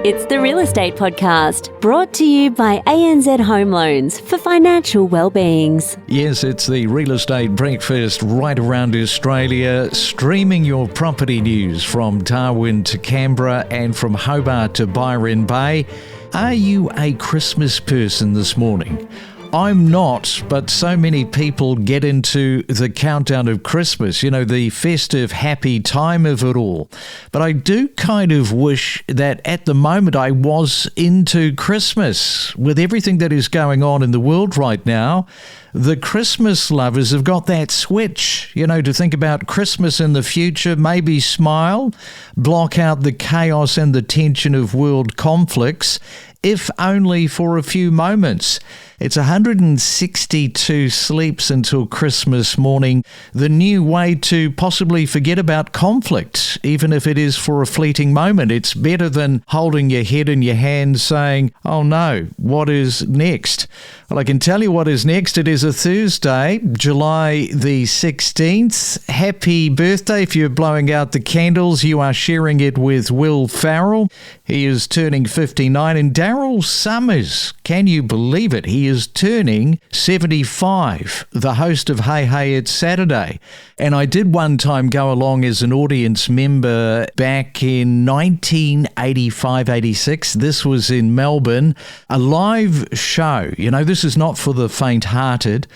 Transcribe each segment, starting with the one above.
It's the Real Estate Podcast, brought to you by ANZ Home Loans for financial well-beings. Yes, it's the Real Estate Breakfast right around Australia, streaming your property news from Darwin to Canberra and from Hobart to Byron Bay. Are you a Christmas person this morning? I'm not, but so many people get into the countdown of Christmas, the festive, happy time of it all. But I do kind of wish that at the moment I was into Christmas. With everything that is going on in the world right now, the Christmas lovers have got that switch, to think about Christmas in the future, maybe smile, block out the chaos and the tension of world conflicts, if only for a few moments. It's 162 sleeps until Christmas morning, the new way to possibly forget about conflict, even if it is for a fleeting moment. It's better than holding your head in your hands saying, oh no, what is next? Well, I can tell you what is next. It is a Thursday, July the 16th. Happy birthday. If you're blowing out the candles, you are sharing it with Will Farrell. He is turning 59. And Daryl Summers, can you believe it? He is turning 75, the host of Hey Hey It's Saturday. And I did one time go along as an audience member back in 1985-86. This was in Melbourne, a live show. This is not for the faint-hearted.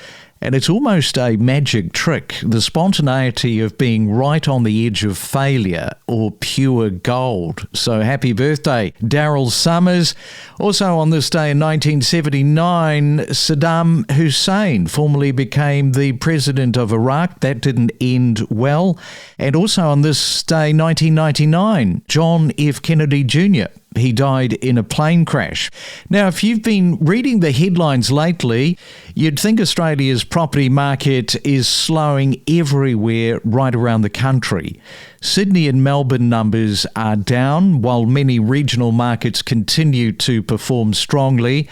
And it's almost a magic trick, the spontaneity of being right on the edge of failure or pure gold. So happy birthday, Daryl Summers. Also on this day in 1979, Saddam Hussein formally became the president of Iraq. That didn't end well. And also on this day, 1999, John F. Kennedy Jr., he died in a plane crash. Now, if you've been reading the headlines lately, you'd think Australia's property market is slowing everywhere right around the country. Sydney and Melbourne numbers are down, while many regional markets continue to perform strongly.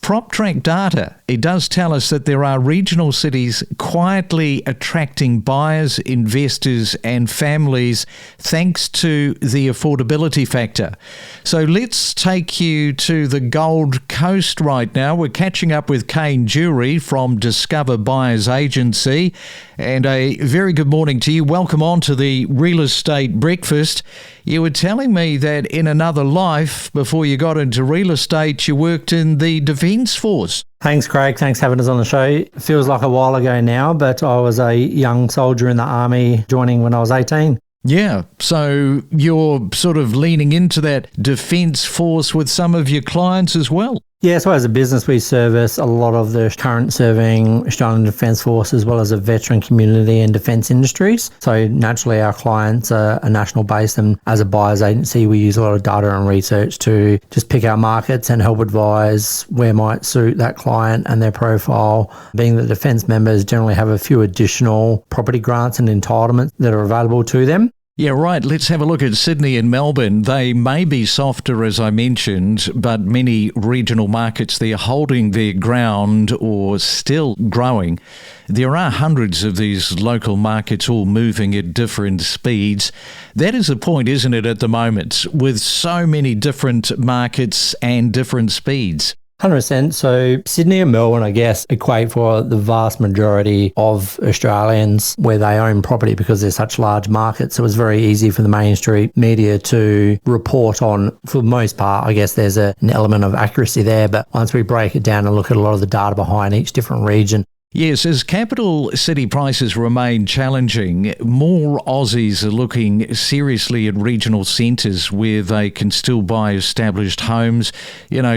PropTrack data, it does tell us that there are regional cities quietly attracting buyers, investors and families thanks to the affordability factor. So let's take you to the Gold Coast right now. We're catching up with Kane Dury from Discover Buyers Agency. And a very good morning to you. Welcome on to the Real Estate Breakfast. You were telling me that in another life, before you got into real estate, you worked in the Defence Force. Thanks, Craig. Thanks for having us on the show. It feels like a while ago now, but I was a young soldier in the Army, joining when I was 18. Yeah, so you're sort of leaning into that Defence Force with some of your clients as well. Yeah, so as a business, we service a lot of the current serving Australian Defence Force as well as a veteran community and defence industries. So naturally, our clients are national based, and as a buyer's agency, we use a lot of data and research to just pick our markets and help advise where might suit that client and their profile. Being that defence members generally have a few additional property grants and entitlements that are available to them. Yeah, right. Let's have a look at Sydney and Melbourne. They may be softer, as I mentioned, but many regional markets, they're holding their ground or still growing. There are hundreds of these local markets all moving at different speeds. That is the point, isn't it, at the moment, with so many different markets and different speeds? 100%. So Sydney and Melbourne, I guess, equate for the vast majority of Australians where they own property because they're such large markets. So it's very easy for the mainstream media to report on. For the most part, I guess there's an element of accuracy there. But once we break it down and look at a lot of the data behind each different region, yes, as capital city prices remain challenging, more Aussies are looking seriously at regional centres where they can still buy established homes,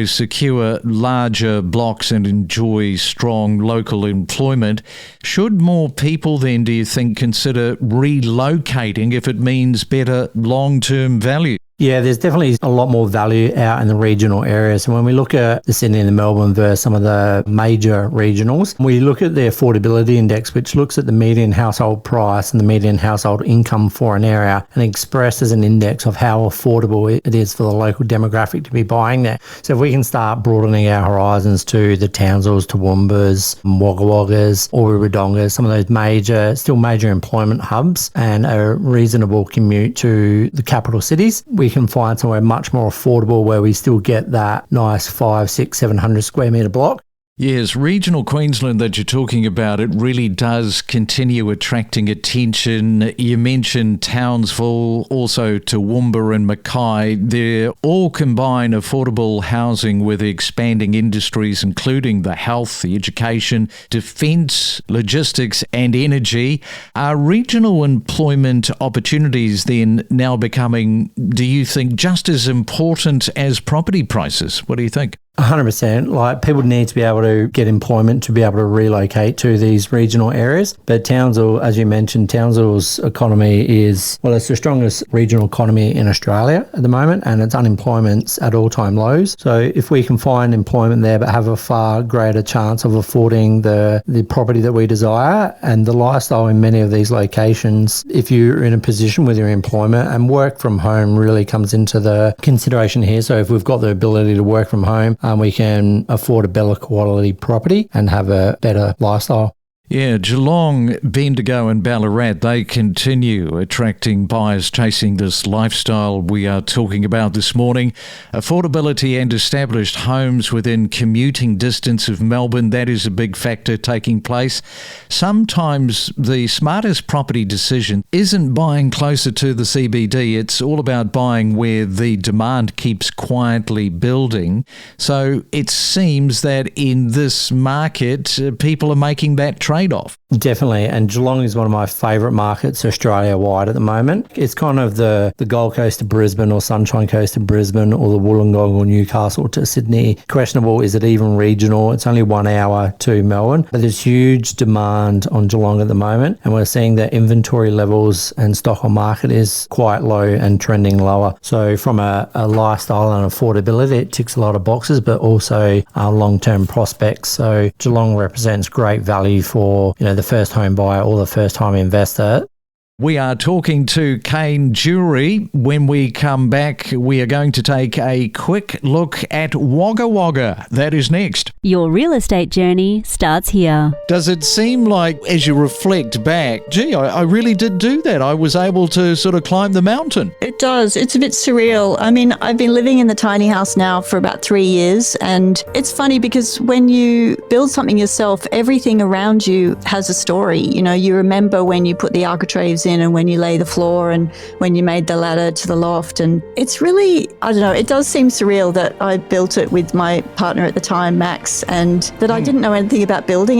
secure larger blocks and enjoy strong local employment. Should more people then, do you think, consider relocating if it means better long-term value? Yeah, there's definitely a lot more value out in the regional areas. And when we look at the Sydney and the Melbourne versus some of the major regionals, we look at the affordability index, which looks at the median household price and the median household income for an area and expresses an index of how affordable it is for the local demographic to be buying there. So if we can start broadening our horizons to the Townsvilles, Toowoomba's, Wagga Waggas, Wodongas, some of those still major employment hubs and a reasonable commute to the capital cities, we we can find somewhere much more affordable where we still get that nice 500, 600, 700 square metre block. Yes, regional Queensland that you're talking about, it really does continue attracting attention. You mentioned Townsville, also Toowoomba and Mackay. They all combine affordable housing with expanding industries, including the health, the education, defence, logistics and energy. Are regional employment opportunities then now becoming, do you think, just as important as property prices? What do you think? 100%. Like, people need to be able to get employment to be able to relocate to these regional areas. But Townsville, as you mentioned, Townsville's economy is, well, it's the strongest regional economy in Australia at the moment, and its unemployment's at all-time lows. So if we can find employment there but have a far greater chance of affording the property that we desire and the lifestyle in many of these locations, if you're in a position with your employment, and work from home really comes into the consideration here. So if we've got the ability to work from home, we can afford a better quality property and have a better lifestyle. Yeah, Geelong, Bendigo and Ballarat, they continue attracting buyers chasing this lifestyle we are talking about this morning. Affordability and established homes within commuting distance of Melbourne, that is a big factor taking place. Sometimes the smartest property decision isn't buying closer to the CBD, it's all about buying where the demand keeps quietly building. So it seems that in this market, people are making that trade-off. Definitely, and Geelong is one of my favourite markets Australia-wide at the moment. It's kind of the Gold Coast to Brisbane or Sunshine Coast to Brisbane or the Wollongong or Newcastle to Sydney. Questionable, is it even regional? It's only 1 hour to Melbourne, but there's huge demand on Geelong at the moment, and we're seeing that inventory levels and stock on market is quite low and trending lower. So from a lifestyle and affordability, it ticks a lot of boxes, but also long-term prospects. So Geelong represents great value for, the first home buyer or the first time investor. We are talking to Kane Dury. When we come back, we are going to take a quick look at Wagga Wagga. That is next. Your real estate journey starts here. Does it seem like, as you reflect back, I really did do that? I was able to sort of climb the mountain. It does. It's a bit surreal. I mean, I've been living in the tiny house now for about 3 years, and it's funny because when you build something yourself, everything around you has a story. You remember when you put the architraves in and when you lay the floor and when you made the ladder to the loft. And it's really, I don't know, it does seem surreal that I built it with my partner at the time, Max, and that I didn't know anything about building.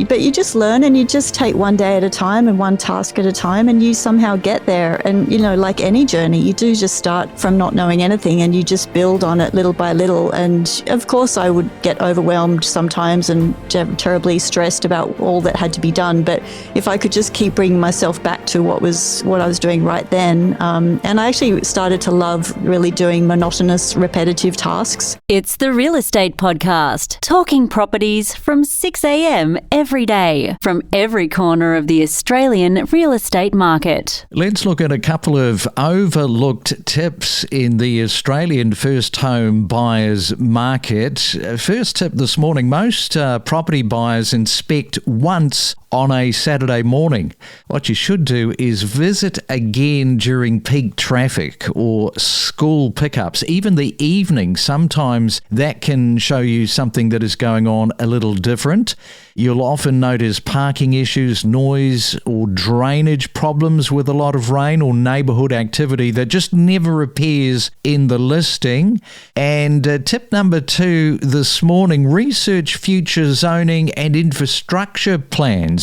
But you just learn and you just take one day at a time and one task at a time, and you somehow get there. And, like any journey, you do just start from not knowing anything and you just build on it little by little. And of course I would get overwhelmed sometimes and terribly stressed about all that had to be done. But if I could just keep bringing myself back to what I was doing right then. And I actually started to love really doing monotonous, repetitive tasks. It's the Real Estate Podcast, talking properties from 6 a.m. every day, from every corner of the Australian real estate market. Let's look at a couple of overlooked tips in the Australian first home buyers market. First tip this morning, most property buyers inspect once on a Saturday morning. What you should do is visit again during peak traffic or school pickups, even the evening. Sometimes that can show you something that is going on a little different. You'll often notice parking issues, noise or drainage problems with a lot of rain or neighbourhood activity that just never appears in the listing. And tip number 2 this morning, research future zoning and infrastructure plans.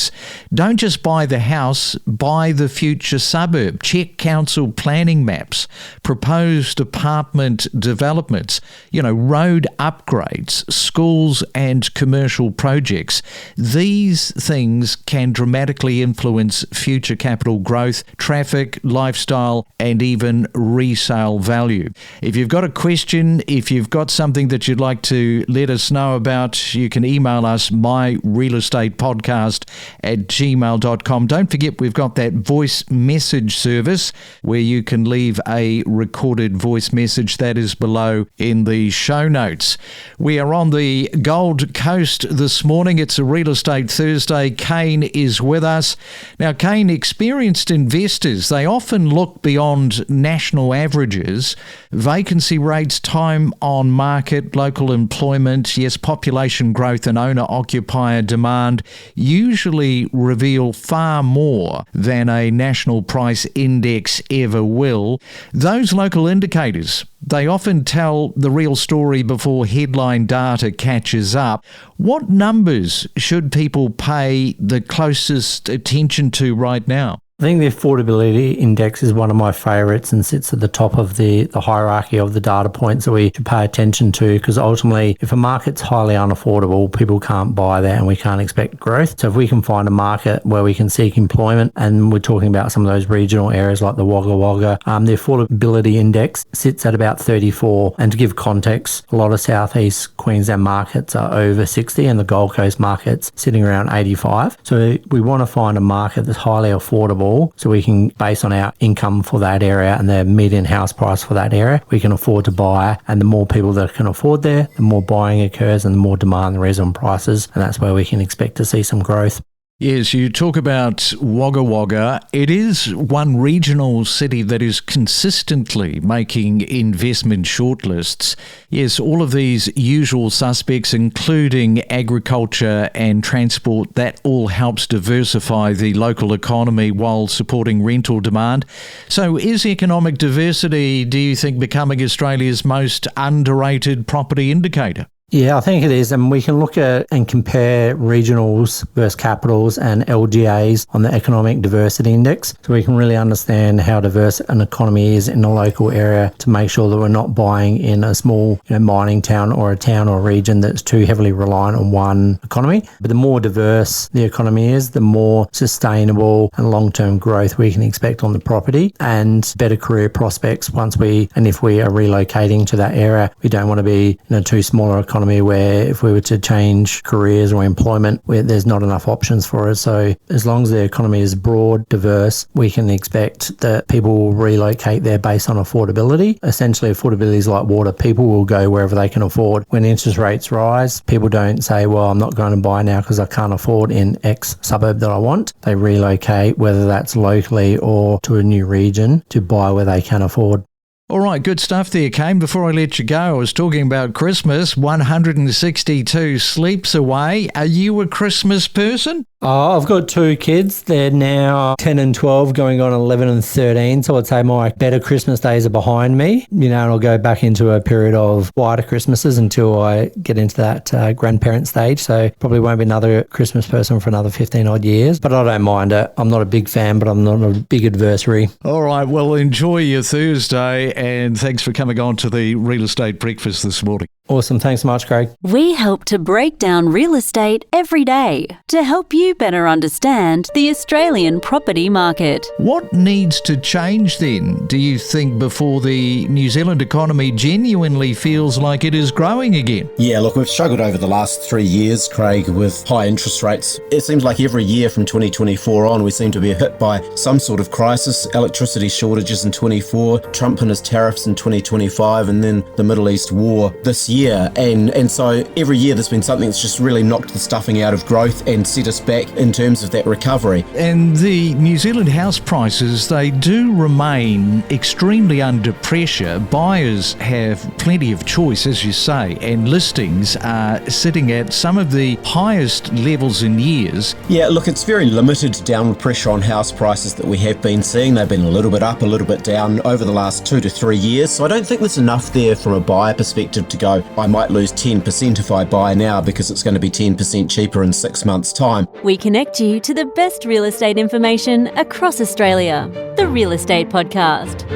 Don't just buy the house, buy the future suburb. Check council planning maps, proposed apartment developments, road upgrades, schools and commercial projects. These things can dramatically influence future capital growth, traffic, lifestyle, and even resale value. If you've got a question, if you've got something that you'd like to let us know about, you can email us myrealestatepodcast@gmail.com. Don't forget, we've got that voice message service where you can leave a recorded voice message that is below in the show notes. We are on the Gold Coast this morning. It's a Real Estate Thursday. Kane is with us. Now, Kane, experienced investors, they often look beyond national averages. Vacancy rates, time on market, local employment, yes, population growth and owner-occupier demand usually reveal far more than a national price index ever will. Those local indicators, they often tell the real story before headline data catches up. What numbers should people pay the closest attention to right now? I think the affordability index is one of my favourites and sits at the top of the hierarchy of the data points that we should pay attention to, because ultimately if a market's highly unaffordable, people can't buy there and we can't expect growth. So if we can find a market where we can seek employment, and we're talking about some of those regional areas like the Wagga Wagga, the affordability index sits at about 34. And to give context, a lot of southeast Queensland markets are over 60 and the Gold Coast market's sitting around 85. So we want to find a market that's highly affordable, so we can, based on our income for that area and the median house price for that area, we can afford to buy. And the more people that can afford there, the more buying occurs and the more demand there is on prices. And that's where we can expect to see some growth. Yes, you talk about Wagga Wagga. It is one regional city that is consistently making investment shortlists. Yes, all of these usual suspects, including agriculture and transport, that all helps diversify the local economy while supporting rental demand. So is economic diversity, do you think, becoming Australia's most underrated property indicator? Yeah, I think it is. And we can look at and compare regionals versus capitals and LGAs on the Economic Diversity Index. So we can really understand how diverse an economy is in a local area to make sure that we're not buying in a small mining town or a region that's too heavily reliant on one economy. But the more diverse the economy is, the more sustainable and long-term growth we can expect on the property and better career prospects if we are relocating to that area. We don't want to be in a too smaller economy where if we were to change careers or employment, there's not enough options for us. So as long as the economy is broad, diverse, we can expect that people will relocate there based on affordability. Essentially, affordability is like water. People will go wherever they can afford. When interest rates rise, people don't say, well, I'm not going to buy now because I can't afford in X suburb that I want. They relocate, whether that's locally or to a new region, to buy where they can afford. All right, good stuff there, Kane. Before I let you go, I was talking about Christmas. 162 sleeps away. Are you a Christmas person? Oh, I've got two kids. They're now 10 and 12, going on 11 and 13. So I'd say my better Christmas days are behind me, and I'll go back into a period of quieter Christmases until I get into that grandparent stage. So probably won't be another Christmas person for another 15 odd years, but I don't mind it. I'm not a big fan, but I'm not a big adversary. All right, well, enjoy your Thursday, and thanks for coming on to the Real Estate Breakfast this morning. Awesome. Thanks so much, Craig. We help to break down real estate every day to help you better understand the Australian property market. What needs to change then, do you think, before the New Zealand economy genuinely feels like it is growing again? Yeah, look, we've struggled over the last 3 years, Craig, with high interest rates. It seems like every year from 2024 on, we seem to be hit by some sort of crisis. Electricity shortages in 24, Trump and his tariffs in 2025, and then the Middle East war this year. And so every year there's been something that's just really knocked the stuffing out of growth and set us back in terms of that recovery. And the New Zealand house prices, they do remain extremely under pressure. Buyers have plenty of choice, as you say, and listings are sitting at some of the highest levels in years. Yeah, look, it's very limited downward pressure on house prices that we have been seeing. They've been a little bit up, a little bit down over the last 2 to 3 years. So I don't think there's enough there from a buyer perspective to go, I might lose 10% if I buy now because it's going to be 10% cheaper in 6 months' time. We connect you to the best real estate information across Australia. The Real Estate Podcast.